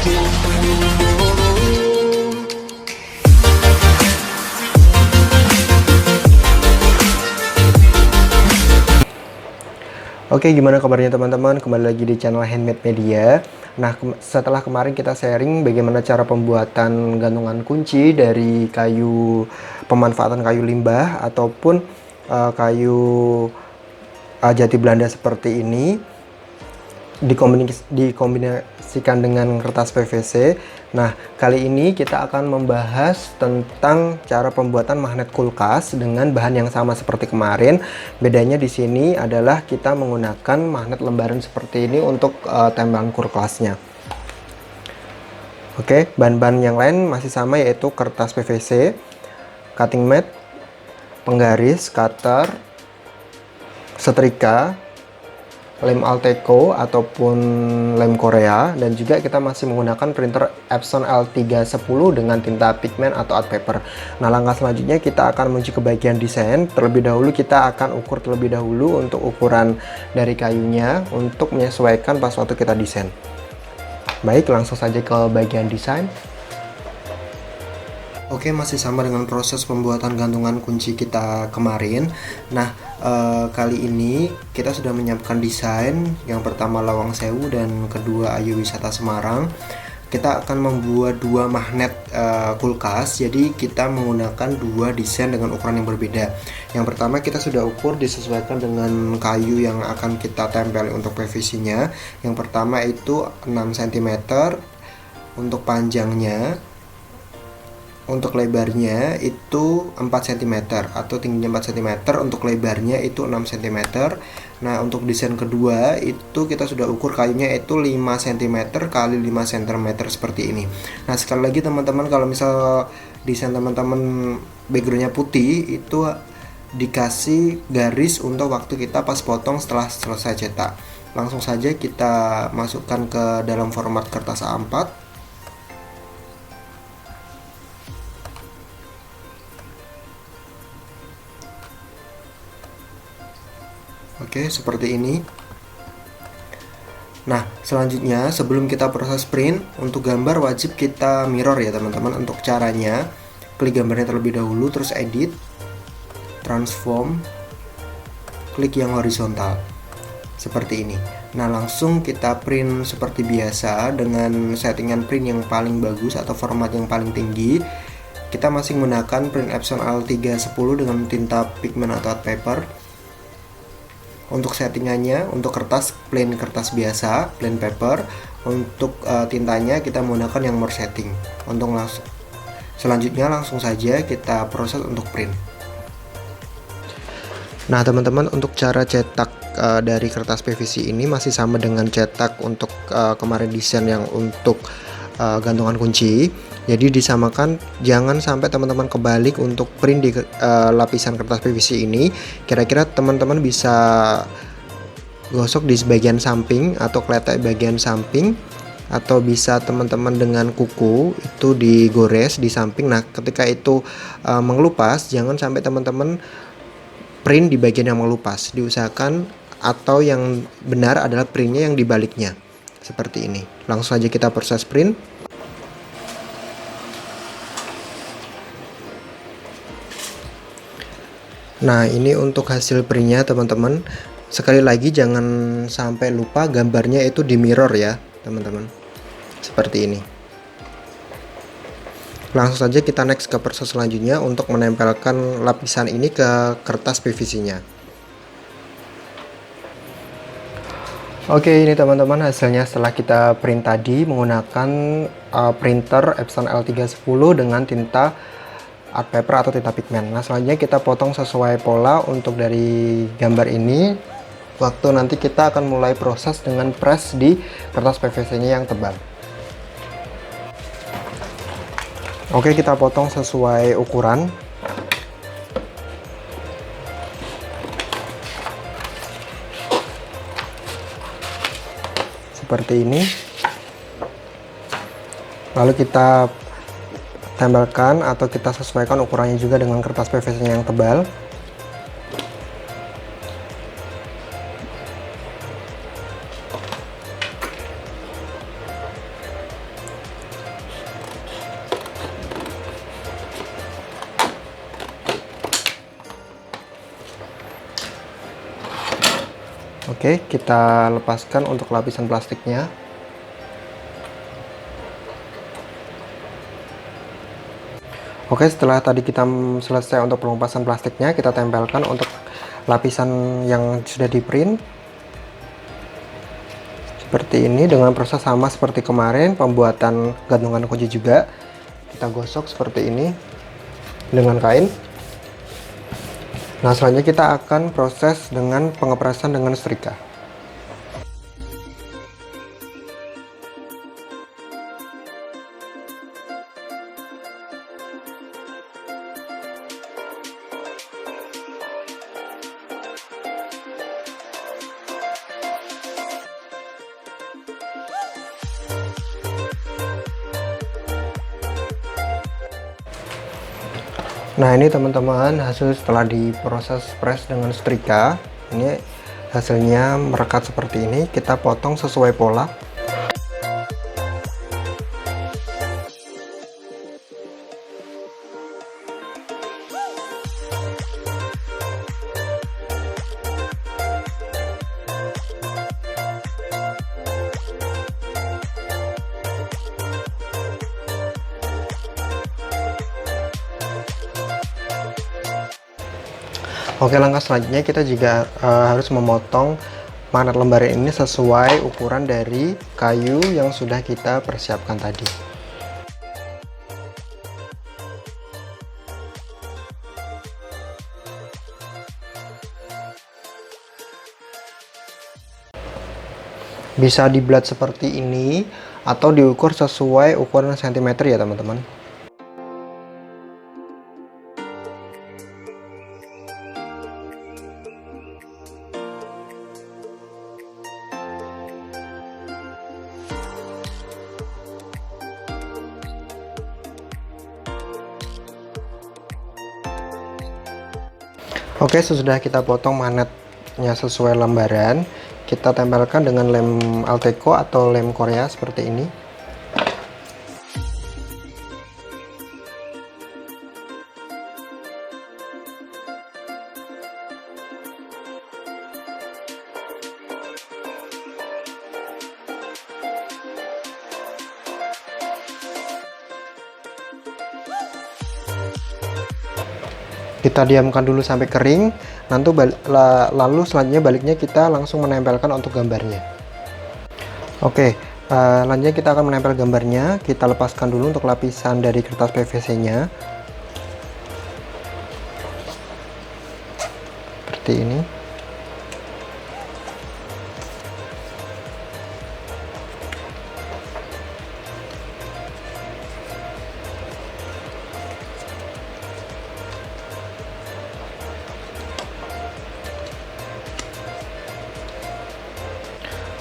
Oke, gimana kabarnya teman-teman? Kembali lagi di channel Handmade Media. Nah, setelah kemarin kita sharing bagaimana cara pembuatan gantungan kunci dari kayu, pemanfaatan kayu limbah ataupun kayu jati Belanda seperti ini, dikombinasikan dengan kertas PVC. Nah, kali ini kita akan membahas tentang cara pembuatan magnet kulkas dengan bahan yang sama seperti kemarin. Bedanya di sini adalah kita menggunakan magnet lembaran seperti ini untuk tembakan kulkasnya. Oke, bahan-bahan yang lain masih sama, yaitu kertas PVC, cutting mat, penggaris, cutter, setrika, lem Alteco ataupun lem Korea, dan juga kita masih menggunakan printer Epson L310 dengan tinta pigment atau art paper. Nah, langkah selanjutnya kita akan menuju ke bagian desain. Terlebih dahulu kita akan ukur terlebih dahulu untuk ukuran dari kayunya untuk menyesuaikan pas waktu kita desain. Baik, langsung saja ke bagian desain. Oke, masih sama dengan proses pembuatan gantungan kunci kita kemarin. Nah, kali ini kita sudah menyiapkan desain. Yang pertama Lawang Sewu dan kedua Ayu Wisata Semarang. Kita akan membuat dua magnet kulkas. Jadi kita menggunakan dua desain dengan ukuran yang berbeda. Yang pertama kita sudah ukur disesuaikan dengan kayu yang akan kita tempel untuk PVC-nya. Yang pertama itu 6 cm untuk panjangnya. Untuk lebarnya itu 4 cm atau tingginya 4 cm, untuk lebarnya itu 6 cm. Nah, untuk desain kedua itu kita sudah ukur kayunya itu 5 cm kali 5 cm seperti ini. Nah, sekali lagi teman-teman, kalau misal desain teman-teman backgroundnya putih, itu dikasih garis untuk waktu kita pas potong setelah selesai cetak. Langsung saja kita masukkan ke dalam format kertas A4. Oke, seperti ini. Nah, selanjutnya sebelum kita proses print, untuk gambar wajib kita mirror ya teman-teman. Untuk caranya, klik gambarnya terlebih dahulu, terus edit, transform, klik yang horizontal seperti ini. Nah, langsung kita print seperti biasa dengan settingan print yang paling bagus atau format yang paling tinggi. Kita masih menggunakan print Epson L310 dengan tinta pigment atau art paper. Untuk settingannya, untuk kertas plain, kertas biasa, plain paper. Untuk tintanya kita menggunakan yang more setting. Untuk selanjutnya langsung saja kita proses untuk print. Nah teman-teman, untuk cara cetak dari kertas PVC ini masih sama dengan cetak untuk kemarin desain yang untuk gantungan kunci. Jadi disamakan, jangan sampai teman-teman kebalik untuk print di lapisan kertas PVC ini. Kira-kira teman-teman bisa gosok di bagian samping atau kletek bagian samping, atau bisa teman-teman dengan kuku itu digores di samping. Nah, ketika itu mengelupas, jangan sampai teman-teman print di bagian yang mengelupas. Diusahakan, atau yang benar adalah printnya yang dibaliknya seperti ini. Langsung saja kita proses print. Nah, ini untuk hasil printnya teman-teman. Sekali lagi jangan sampai lupa gambarnya itu di mirror ya teman-teman, seperti ini. Langsung saja kita next ke proses selanjutnya untuk menempelkan lapisan ini ke kertas PVC nya. Oke, ini teman-teman hasilnya setelah kita print tadi menggunakan printer Epson L310 dengan tinta art paper atau tinta pigment. Nah, selanjutnya kita potong sesuai pola untuk dari gambar ini. Waktu nanti kita akan mulai proses dengan press di kertas PVC-nya yang tebal. Oke, kita potong sesuai ukuran. Seperti ini. Lalu kita tempelkan atau kita sesuaikan ukurannya juga dengan kertas PVC-nya yang tebal. Oke, kita lepaskan untuk lapisan plastiknya. Oke, setelah tadi kita selesai untuk pengupasan plastiknya, kita tempelkan untuk lapisan yang sudah di print. Seperti ini, dengan proses sama seperti kemarin, pembuatan gantungan kunci juga. Kita gosok seperti ini dengan kain. Nah, selanjutnya kita akan proses dengan pengepresan dengan setrika. Nah, ini teman-teman hasil setelah diproses press dengan setrika. Ini hasilnya merekat seperti ini. Kita potong sesuai pola. Oke, langkah selanjutnya kita juga harus memotong magnet lembaran ini sesuai ukuran dari kayu yang sudah kita persiapkan tadi. Bisa dibelat seperti ini atau diukur sesuai ukuran cm ya teman-teman. Oke, sesudah kita potong magnetnya sesuai lembaran, kita tempelkan dengan lem Alteco atau lem Korea seperti ini. Kita diamkan dulu sampai kering, lalu selanjutnya baliknya kita langsung menempelkan untuk gambarnya. Oke, selanjutnya kita akan menempel gambarnya. Kita lepaskan dulu untuk lapisan dari kertas PVC nya seperti ini.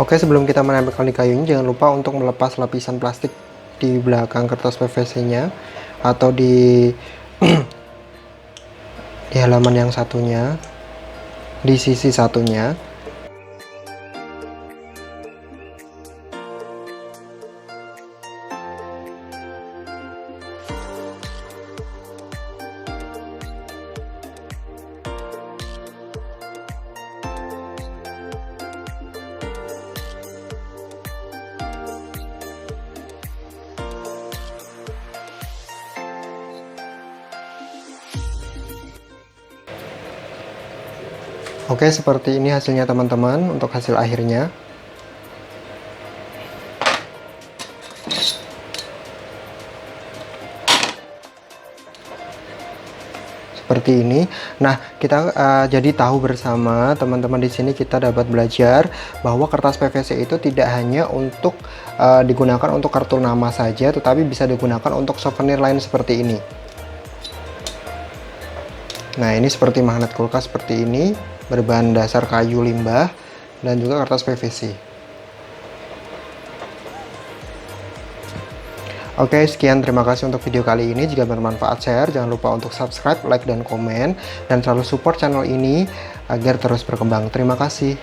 Oke, sebelum kita menempelkan di kayunya, jangan lupa untuk melepas lapisan plastik di belakang kertas PVC-nya atau di di halaman yang satunya, di sisi satunya. Oke, seperti ini hasilnya teman-teman untuk hasil akhirnya. Seperti ini. Nah, kita jadi tahu bersama teman-teman di sini kita dapat belajar bahwa kertas PVC itu tidak hanya untuk digunakan untuk kartu nama saja, tetapi bisa digunakan untuk souvenir lain seperti ini. Nah, ini seperti magnet kulkas seperti ini, berbahan dasar kayu limbah dan juga kertas PVC. Oke, sekian, terima kasih untuk video kali ini. Jika bermanfaat, share, jangan lupa untuk subscribe, like, dan komen, dan selalu support channel ini agar terus berkembang. Terima kasih.